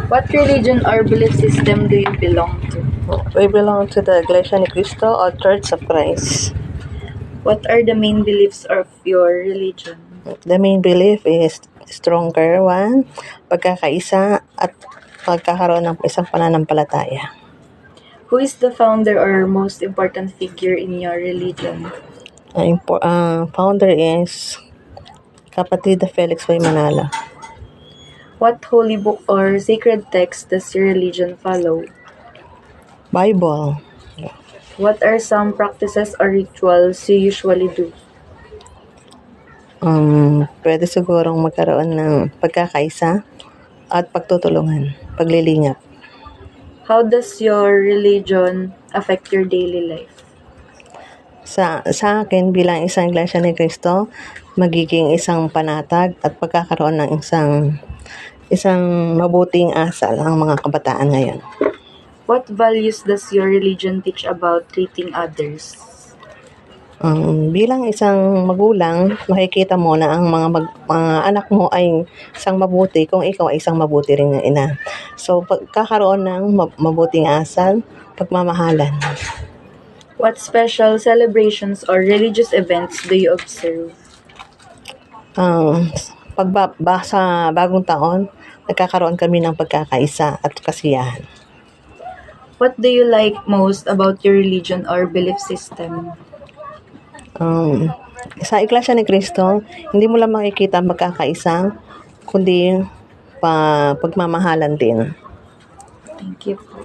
What religion or belief system do you belong to? We belong to the Iglesia ni Cristo or Church of Christ. What are the main beliefs of your religion? The main belief is stronger, one, pagkakaisa at pagkakaroon ng isang pananampalataya. Who is the founder or most important figure in your religion? Founder is Kapatid Felix Y. Manala. What holy book or sacred text does your religion follow? Bible. What are some practices or rituals you usually do? Pwede sigurong magkaroon ng pagkakaisa at pagtutulungan, paglilingap. How does your religion affect your daily life? Sa akin bilang isang Iglesia ni Cristo, magiging isang panatag at pagkakaroon ng isang mabuting asal ang mga kabataan ngayon. What values does your religion teach about treating others? Bilang isang magulang, makikita mo na ang mga anak mo ay isang mabuti kung ikaw ay isang mabuti rin na ina. So, pagkakaroon ng mabuting asal, pagmamahalan. What special celebrations or religious events do you observe? Sa bagong taon, nagkakaroon kami ng pagkakaisa at kasiyahan. What do you like most about your religion or belief system? Sa Iglesia ni Cristo, hindi mo lang makikita ang pagkakaisa, kundi pagmamahalan din. Thank you po.